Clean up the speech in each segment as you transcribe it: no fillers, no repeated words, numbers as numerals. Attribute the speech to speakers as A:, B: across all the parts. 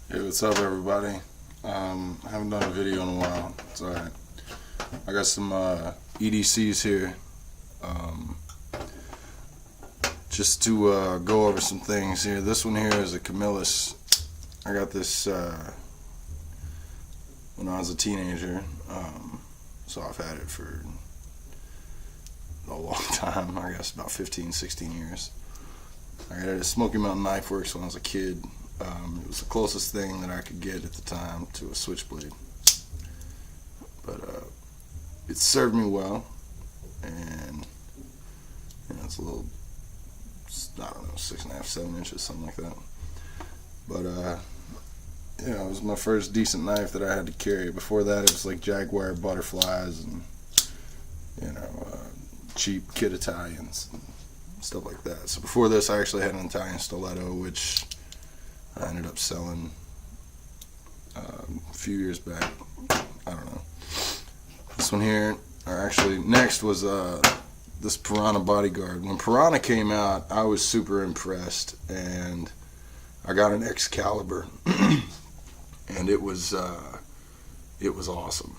A: Hey, what's up, everybody? I haven't done a video in a while. It's alright. I got some EDCs here, just to go over some things here. This one here is a Camillus. I got this when I was a teenager, so I've had it for a long time. I guess about 15, 16 years. I got it at Smoky Mountain Knife Works when I was a kid. It was the closest thing that I could get at the time to a switchblade, but it served me well, and it's a little, I don't know, 6.5, 7 inches, something like that. But it was my first decent knife that I had to carry. Before that, it was like Jaguar butterflies and cheap Kid Italians and stuff like that. So before this, I actually had an Italian stiletto, which I ended up selling a few years back. I don't know. This one here, or actually next, was this Piranha bodyguard. When Piranha came out, I was super impressed, and I got an Excalibur, and it was awesome.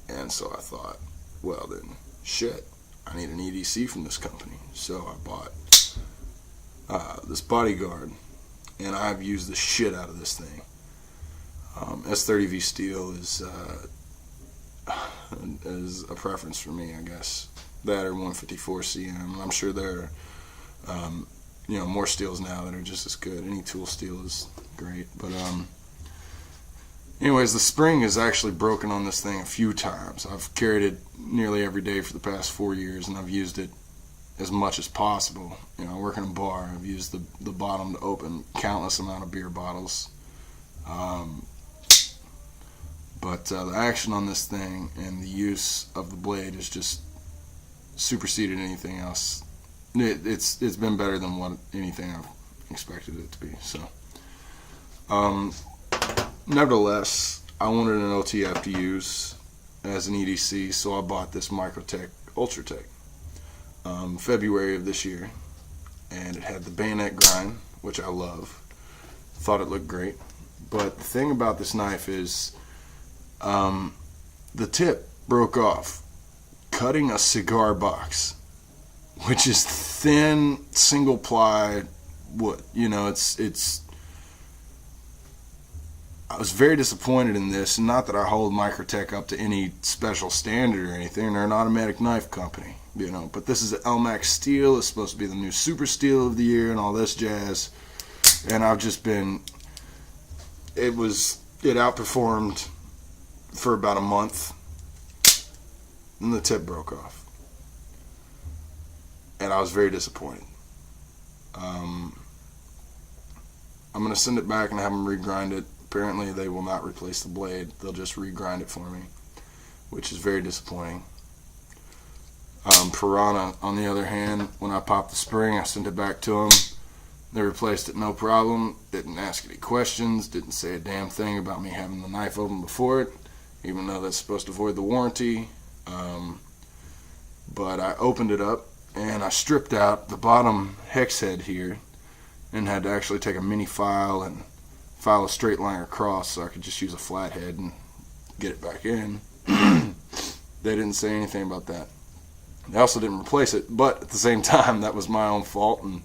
A: And so I thought, well then, shit, I need an EDC from this company. So I bought this bodyguard. And I've used the shit out of this thing. S30V steel is a preference for me, I guess. That or 154 CM. I'm sure there are more steels now that are just as good. Any tool steel is great. But anyways, the spring is actually broken on this thing a few times. I've carried it nearly every day for the past 4 years, and I've used it as much as possible. I work in a bar. I've used the bottom to open countless amount of beer bottles. But the action on this thing and the use of the blade has just superseded anything else. It's been better than what anything I've expected it to be. So, nevertheless, I wanted an OTF to use as an EDC, so I bought this Microtech Ultratech. February of this year, and it had the bayonet grind, which I love. Thought it looked great, but the thing about this knife is the tip broke off cutting a cigar box, which is thin single ply wood. I was very disappointed in this. Not that I hold Microtech up to any special standard or anything. They're an automatic knife company, but this is an LMAX steel. It's supposed to be the new super steel of the year and all this jazz. And I've just been, it outperformed for about a month, and the tip broke off. And I was very disappointed. I'm going to send it back and have them regrind it. Apparently they will not replace the blade. They'll just regrind it for me, which is very disappointing. Piranha, on the other hand, when I popped the spring, I sent it back to them. They replaced it no problem. Didn't ask any questions. Didn't say a damn thing about me having the knife open before it, even though that's supposed to void the warranty. But I opened it up and I stripped out the bottom hex head here and had to actually take a mini file and file a straight line across so I could just use a flathead and get it back in. They didn't say anything about that. They also didn't replace it, but at the same time, that was my own fault, and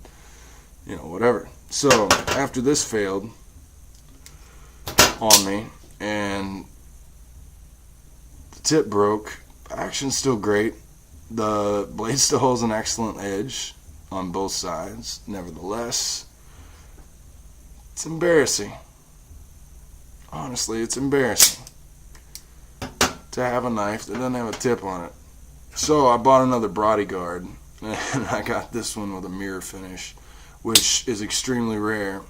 A: whatever. So after this failed on me and the tip broke, action's still great. The blade still holds an excellent edge on both sides. Nevertheless, it's embarrassing. Honestly, it's embarrassing to have a knife that doesn't have a tip on it. So I bought another bodyguard, and I got this one with a mirror finish, which is extremely rare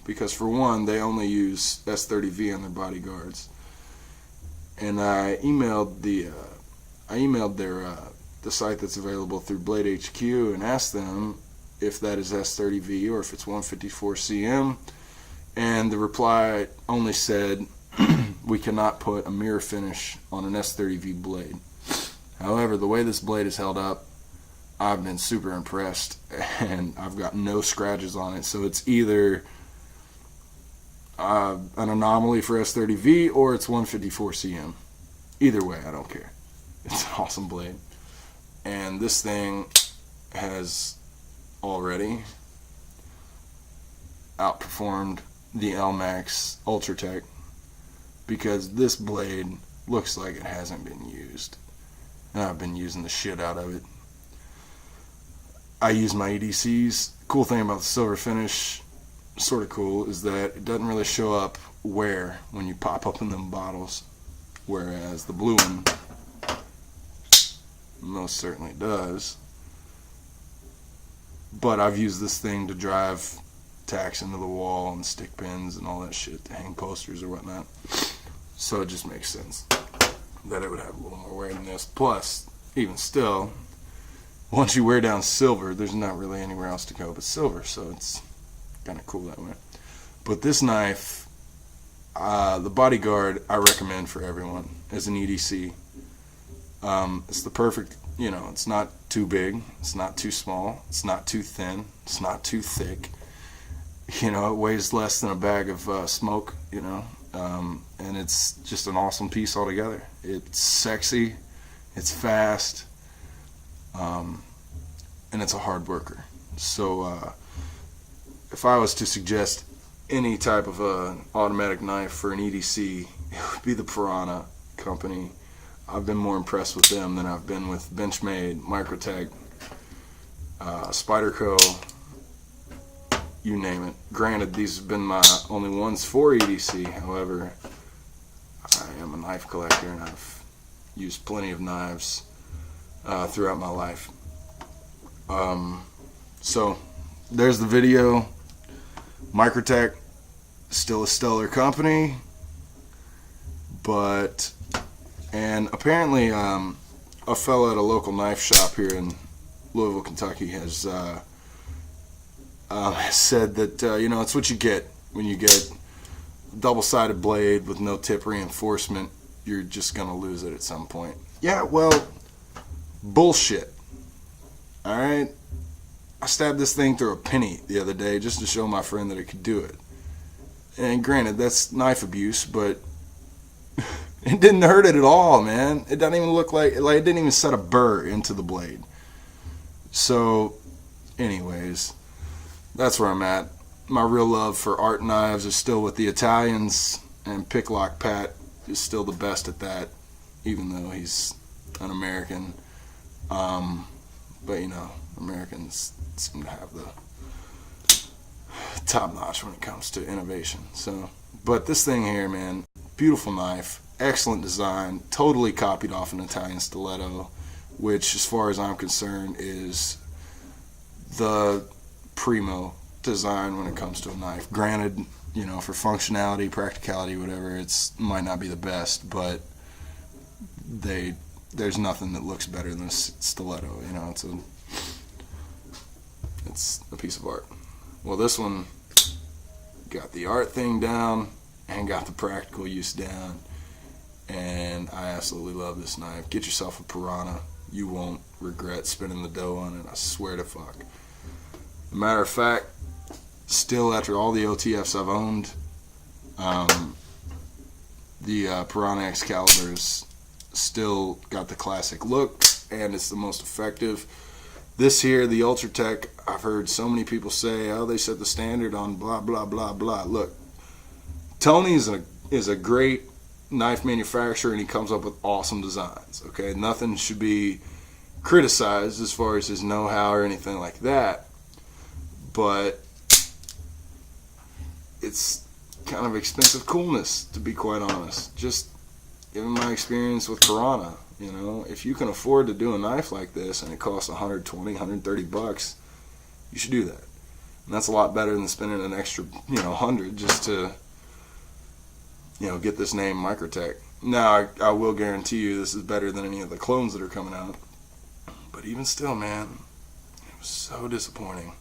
A: because, for one, they only use S30V on their bodyguards. And I emailed the site that's available through Blade HQ and asked them if that is S30V or if it's 154 CM, and the reply only said we cannot put a mirror finish on an S30V blade. However, the way this blade is held up, I've been super impressed, and I've got no scratches on it. So it's either an anomaly for S30V, or it's 154 cm. Either way, I don't care. It's an awesome blade. And this thing has already outperformed the LMAX Ultratech, because this blade looks like it hasn't been used, and I've been using the shit out of it. I use my EDCs. Cool thing about the silver finish, sort of cool, is that it doesn't really show up wear when you pop up in them bottles, whereas the blue one most certainly does. But I've used this thing to drive tacks into the wall and stick pins and all that shit, to hang posters or whatnot, so it just makes sense that it would have a little more wear than this. Plus, even still, once you wear down silver, there's not really anywhere else to go but silver, so it's kind of cool that way. But this knife, the Bodyguard, I recommend for everyone as an EDC. It's the perfect, you know, it's not too big, it's not too small, it's not too thin, it's not too thick. You know, it weighs less than a bag of smoke, you know, and it's just an awesome piece altogether. It's sexy, it's fast, and it's a hard worker. So if I was to suggest any type of automatic knife for an EDC, it would be the Piranha company. I've been more impressed with them than I've been with Benchmade, Microtech, Spyderco, you name it. Granted, these have been my only ones for EDC. However, I am a knife collector, and I've used plenty of knives throughout my life. So there's the video. Microtech, still a stellar company, and apparently a fella at a local knife shop here in Louisville, Kentucky has said that you know, it's what you get when you get a double-sided blade with no tip reinforcement. You're just gonna lose it at some point. Yeah, well, bullshit. Alright, I stabbed this thing through a penny the other day just to show my friend that it could do it. And granted, that's knife abuse, but it didn't hurt it at all, man. It doesn't even look like it didn't even set a burr into the blade. So, anyways, that's where I'm at. My real love for art knives is still with the Italians, and Picklock Pat is still the best at that, even though he's an American. But you know, Americans seem to have the top notch when it comes to innovation. So, but this thing here, man, beautiful knife, excellent design, totally copied off an Italian stiletto, which, as far as I'm concerned, is the primo design when it comes to a knife. Granted, you know, for functionality, practicality, whatever, it's might not be the best, but there's nothing that looks better than a stiletto. You know, it's a piece of art. Well, this one got the art thing down and got the practical use down, and I absolutely love this knife. Get yourself a Piranha. You won't regret spending the dough on it, I swear to fuck. Matter of fact, still after all the OTFs I've owned, the Piranha Excalibur's still got the classic look, and it's the most effective. This here, the Ultratech, I've heard so many people say, oh, they set the standard on blah, blah, blah, blah. Look, Tony is a great knife manufacturer, and he comes up with awesome designs, okay? Nothing should be criticized as far as his know-how or anything like that, but it's kind of expensive coolness, to be quite honest. Just given my experience with Piranha, you know, if you can afford to do a knife like this and it costs 120, 130 bucks, you should do that. And that's a lot better than spending an extra, you know, 100 just to, you know, get this name Microtech. Now, I will guarantee you this is better than any of the clones that are coming out. But even still, man, it was so disappointing.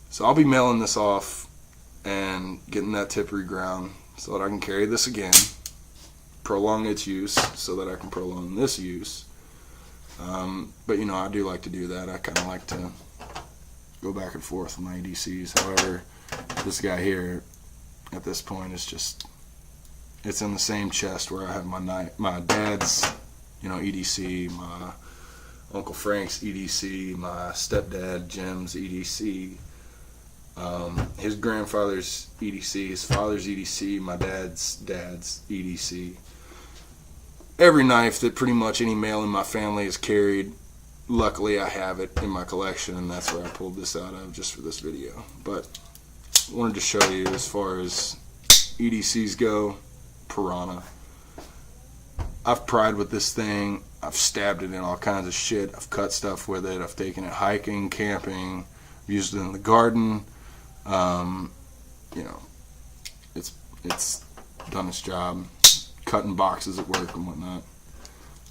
A: So I'll be mailing this off and getting that tip reground so that I can carry this again, prolong its use so that I can prolong this use. But you know, I do like to do that. I kind of like to go back and forth with my EDCs. However, this guy here at this point. It's in the same chest where I have my dad's, EDC, my Uncle Frank's EDC, my stepdad Jim's EDC, his grandfather's EDC, his father's EDC, my dad's EDC. Every knife that pretty much any male in my family has carried, luckily I have it in my collection, and that's where I pulled this out of just for this video. But I wanted to show you, as far as EDCs go, Piranha. I've pried with this thing. I've stabbed it in all kinds of shit. I've cut stuff with it. I've taken it hiking, camping. I've used it in the garden. It's done its job. Cutting boxes at work and whatnot.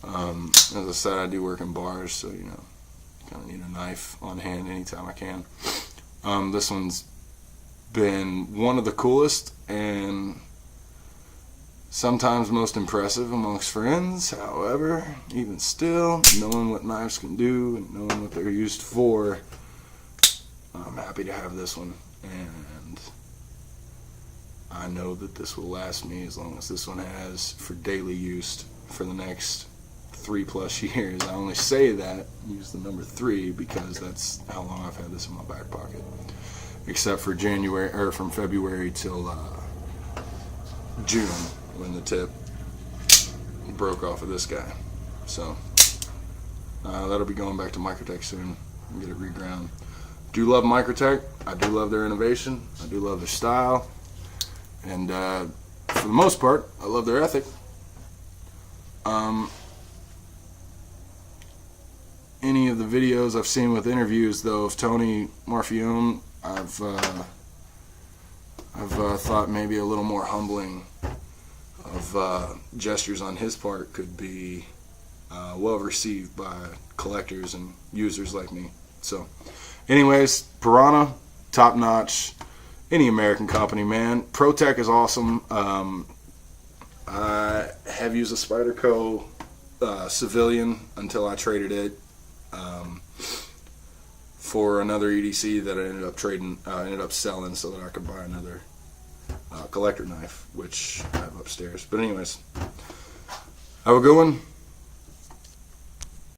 A: As I said, I do work in bars, so kind of need a knife on hand anytime I can. This one's been one of the coolest and sometimes most impressive amongst friends. However, even still, knowing what knives can do and knowing what they're used for, I'm happy to have this one, and I know that this will last me as long as this one has for daily use for the next 3+ years. I only say that, use the number 3, because that's how long I've had this in my back pocket, except for from February till June, when the tip broke off of this guy. So that'll be going back to Microtech soon and get it reground. Do love Microtech. I do love their innovation. I do love their style, and for the most part, I love their ethic. Any of the videos I've seen with interviews, though, of Tony Marfione, I've thought maybe a little more humbling of gestures on his part could be well received by collectors and users like me. So anyways, Piranha, top notch. Any American company, man. ProTech is awesome. I have used a Spyderco civilian until I traded it for another EDC that I ended up selling so that I could buy another collector knife, which I have upstairs. But anyways, have a good one.